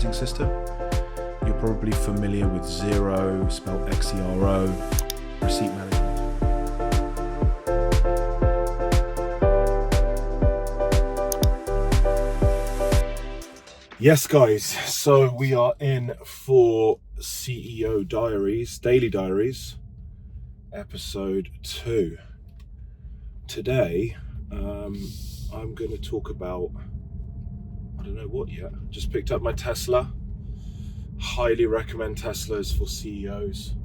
operating system. You're probably familiar with Xero, spelled Xero, receipt management. Yes, guys, so we are in for CEO Diaries, Daily Diaries, episode 2. Today, I'm going to talk about, I don't know what yet. Just picked up my Tesla. Highly recommend Teslas for CEOs.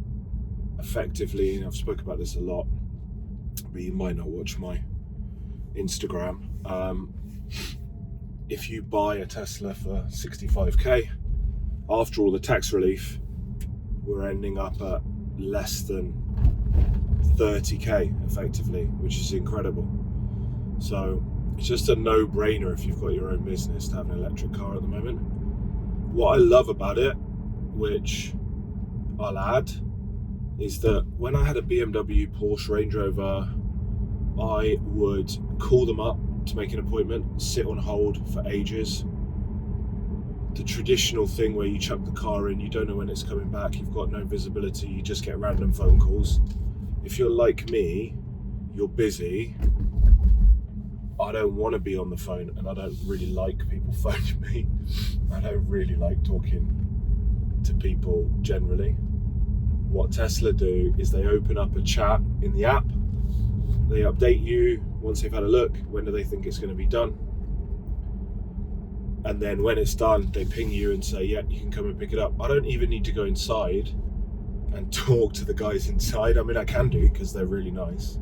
Effectively, and I've spoken about this a lot, but you might not watch my Instagram. If you buy a Tesla for 65k, after all the tax relief, we're ending up at less than 30k effectively, which is incredible. So it's just a no-brainer if you've got your own business to have an electric car at the moment. What I love about it, which I'll add, is that when I had a BMW, Porsche, Range Rover, I would call them up to make an appointment, sit on hold for ages. The traditional thing where you chuck the car in, you don't know when it's coming back, you've got no visibility, you just get random phone calls. If you're like me, you're busy. I don't want to be on the phone, and I don't really like people phoning me. I don't really like talking to people generally. What Tesla do is they open up a chat in the app. They update you once they've had a look. When do they think it's going to be done? And then when it's done, they ping you and say, yeah, you can come and pick it up. I don't even need to go inside and talk to the guys inside. I mean, I can do because they're really nice.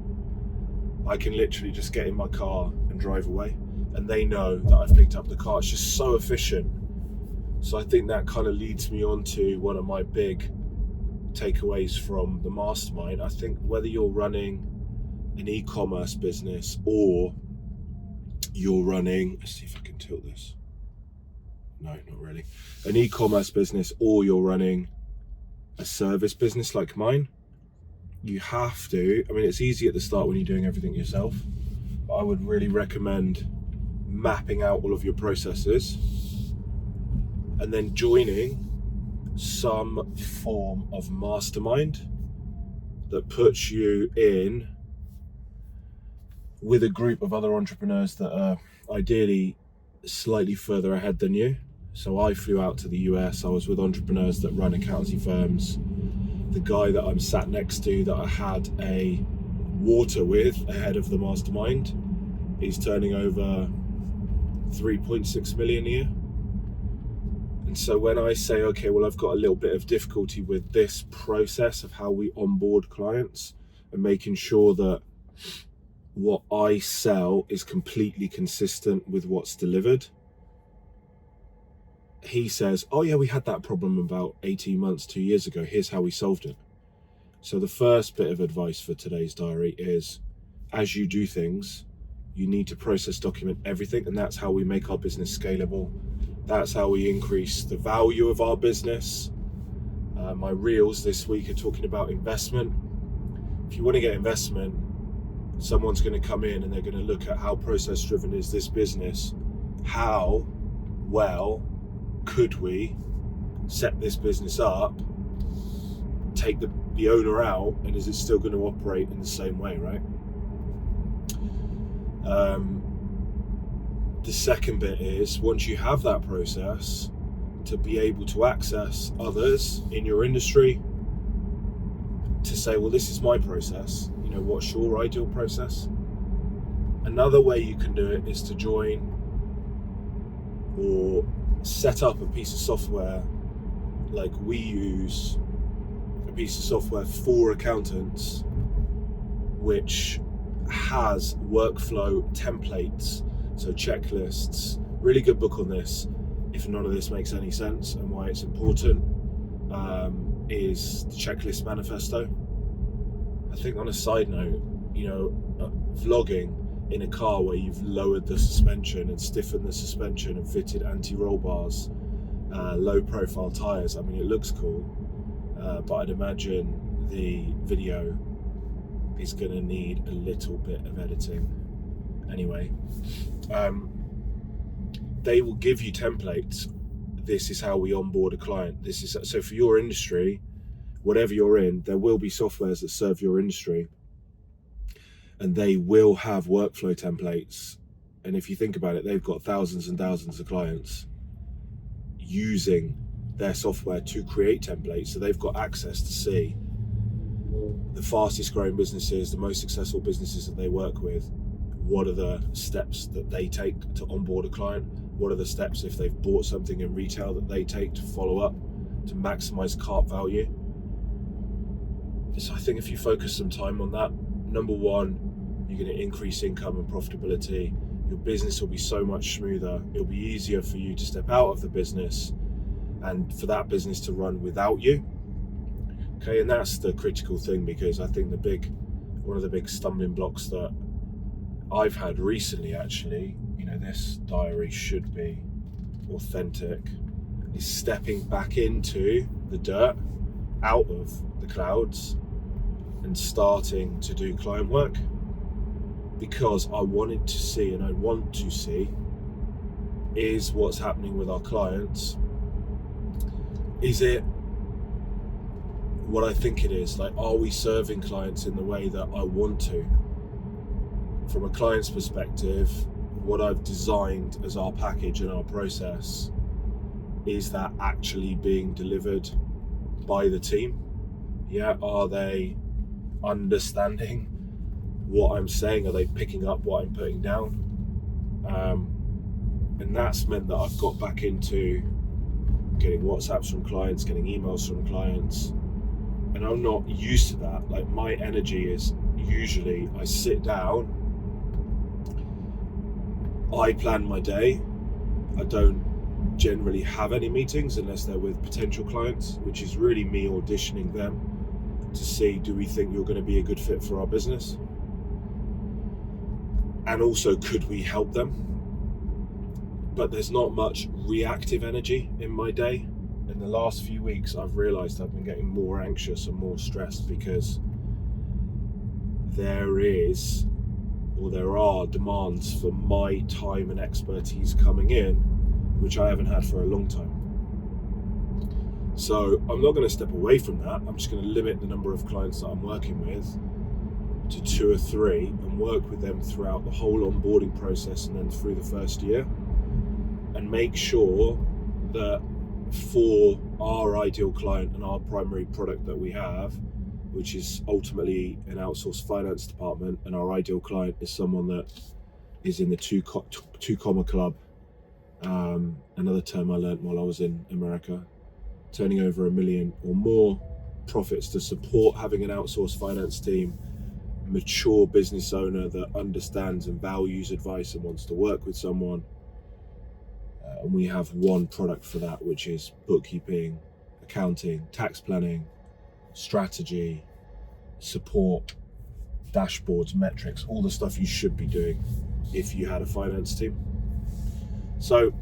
I can literally just get in my car and drive away, and they know that I've picked up the car. It's just so efficient. So I think that kind of leads me on to one of my big takeaways from the mastermind. I think whether you're running an e-commerce business or you're running, let's see if I can tilt this. No, not really. An e-commerce business, or you're running a service business like mine, you have to, I mean, it's easy at the start when you're doing everything yourself, but I would really recommend mapping out all of your processes and then joining some form of mastermind that puts you in with a group of other entrepreneurs that are ideally slightly further ahead than you. So I flew out to the US. I was with entrepreneurs that run accountancy firms. The guy that I'm sat next to that I had a water with ahead of the mastermind is turning over 3.6 million a year. And so when I say, okay, well, I've got a little bit of difficulty with this process of how we onboard clients and making sure that what I sell is completely consistent with what's delivered. He says, oh yeah, we had that problem about 18 months, 2 years ago. Here's how we solved it. So the first bit of advice for today's diary is, as you do things, you need to process document everything. And that's how we make our business scalable. That's how we increase the value of our business. My reels this week are talking about investment. If you want to get investment, someone's going to come in and they're going to look at how process driven is this business. How well could we set this business up, take the owner out, and is it still going to operate in the same way, right? The second bit is, once you have that process, to be able to access others in your industry to say, well, this is my process. You know, what's your ideal process? Another way you can do it is to join or set up a piece of software. Like we use a piece of software for accountants, which has workflow templates, so checklists. Really good book on this, if none of this makes any sense and why it's important, is the Checklist Manifesto. I think on a side note, you know, vlogging in a car where you've lowered the suspension and stiffened the suspension and fitted anti-roll bars, low profile tires, I mean, it looks cool, but I'd imagine the video is going to need a little bit of editing. Anyway, they will give you templates this is how we onboard a client. So for your industry, whatever you're in, there will be softwares that serve your industry, and they will have workflow templates. And if you think about it, they've got thousands and thousands of clients using their software to create templates. So they've got access to see the fastest growing businesses, the most successful businesses that they work with. What are the steps that they take to onboard a client? What are the steps if they've bought something in retail that they take to follow up to maximize cart value? So I think if you focus some time on that, number one, you're going to increase income and profitability. Your business will be so much smoother. It'll be easier for you to step out of the business and for that business to run without you. Okay, and that's the critical thing, because I think one of the big stumbling blocks that I've had recently, actually, this diary should be authentic, is stepping back into the dirt, out of the clouds, and starting to do client work, because I want to see is what's happening with our clients. Is it what I think it is? Like, are we serving clients in the way that I want to? From a client's perspective, what I've designed as our package and our process, is that actually being delivered by the team? Yeah, are they understanding what I'm saying? Are they picking up what I'm putting down? And that's meant that I've got back into getting WhatsApps from clients, getting emails from clients, and I'm not used to that. Like, my energy is usually, I sit down, I plan my day. I don't generally have any meetings unless they're with potential clients, which is really me auditioning them to see, do we think you're going to be a good fit for our business? And also, could we help them? But there's not much reactive energy in my day. In the last few weeks, I've realized I've been getting more anxious and more stressed, because there are demands for my time and expertise coming in, which I haven't had for a long time. So I'm not going to step away from that. I'm just going to limit the number of clients that I'm working with to 2 or 3 and work with them throughout the whole onboarding process and then through the first year, and make sure that for our ideal client and our primary product that we have, which is ultimately an outsourced finance department, and our ideal client is someone that is in the two comma club, another term I learned while I was in America, turning over $1 million or more profits, to support having an outsourced finance team, mature business owner that understands and values advice and wants to work with someone. And we have one product for that, which is bookkeeping, accounting, tax planning, strategy, support, dashboards, metrics, all the stuff you should be doing if you had a finance team. So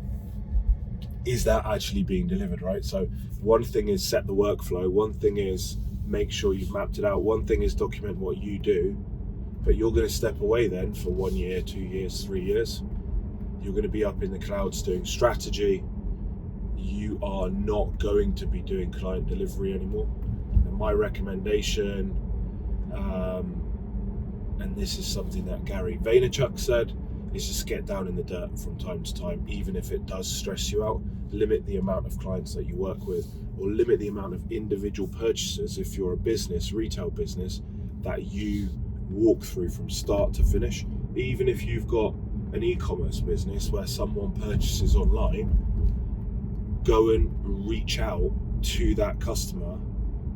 is that actually being delivered, right? So one thing is set the workflow, one thing is make sure you've mapped it out, one thing is document what you do, but you're going to step away then for 1 year, 2 years, 3 years. You're going to be up in the clouds doing strategy. You are not going to be doing client delivery anymore. And my recommendation, and this is something that Gary Vaynerchuk said, is just get down in the dirt from time to time, even if it does stress you out. Limit the amount of clients that you work with, or limit the amount of individual purchases, if you're a business, retail business, that you walk through from start to finish. Even if you've got an e-commerce business where someone purchases online, go and reach out to that customer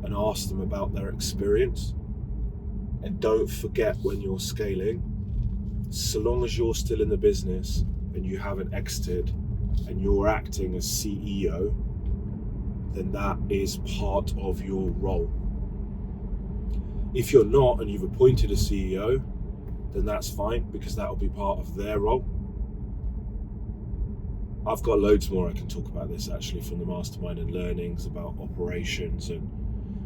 and ask them about their experience. And don't forget, when you're scaling, so long as you're still in the business and you haven't exited and you're acting as CEO, then that is part of your role. If you're not and you've appointed a CEO, then that's fine, because that will be part of their role. I've got loads more I can talk about this actually from the mastermind, and learnings about operations and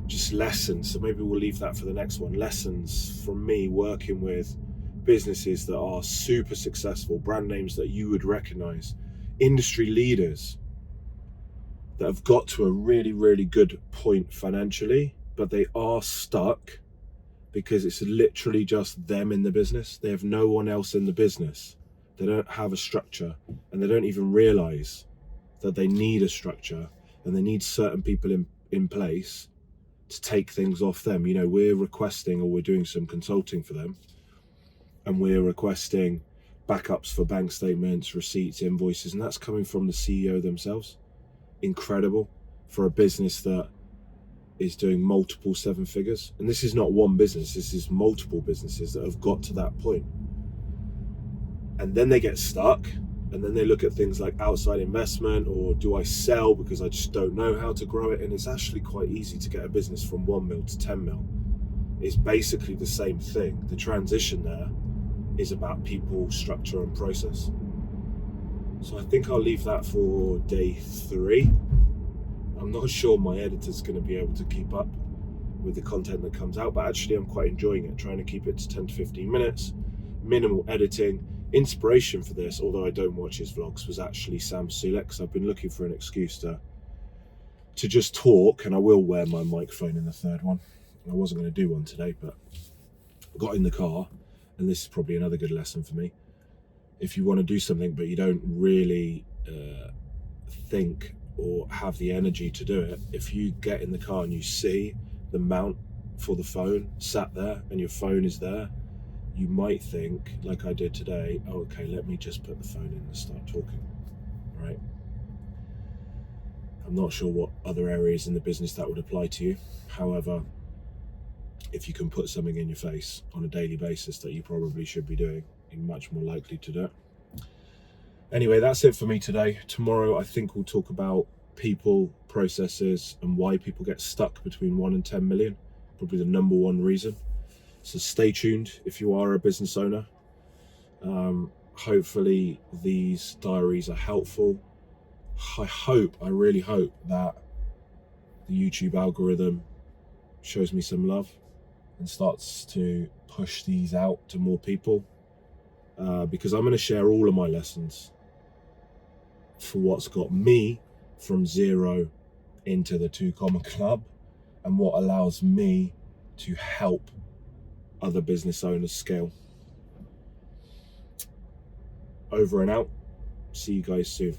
just lessons. So maybe we'll leave that for the next one. Lessons from me working with businesses that are super successful, brand names that you would recognize, industry leaders, that have got to a really, really good point financially, but they are stuck because it's literally just them in the business. They have no one else in the business. They don't have a structure, and they don't even realize that they need a structure, and they need certain people in place to take things off them. You know, we're requesting, or we're doing some consulting for them, and we're requesting backups for bank statements, receipts, invoices, and that's coming from the CEO themselves. Incredible for a business that is doing multiple seven figures. And this is not one business, this is multiple businesses that have got to that point. And then they get stuck, and then they look at things like outside investment, or do I sell because I just don't know how to grow it? And it's actually quite easy to get a business from 1 mil to 10 mil. It's basically the same thing. The transition there is about people, structure, and process. So I think I'll leave that for day 3. I'm not sure my editor's going to be able to keep up with the content that comes out, but actually I'm quite enjoying it, trying to keep it to 10 to 15 minutes, minimal editing. Inspiration for this, although I don't watch his vlogs, was actually Sam Sulek, because I've been looking for an excuse to just talk, and I will wear my microphone in the third one. I wasn't going to do one today, but I got in the car, and this is probably another good lesson for me. If you want to do something but you don't really think or have the energy to do it, if you get in the car and you see the mount for the phone sat there and your phone is there, you might think, like I did today, oh, okay, let me just put the phone in and start talking, right? I'm not sure what other areas in the business that would apply to you. However, if you can put something in your face on a daily basis that you probably should be doing, you're much more likely to do it. Anyway, that's it for me today. Tomorrow, I think we'll talk about people, processes, and why people get stuck between 1 and 10 million. Probably the number one reason. So stay tuned if you are a business owner. Hopefully these diaries are helpful. I really hope that the YouTube algorithm shows me some love and starts to push these out to more people, because I'm going to share all of my lessons for what's got me from 0 into the 2 comma club, and what allows me to help other business owners scale. Over and out. See you guys soon.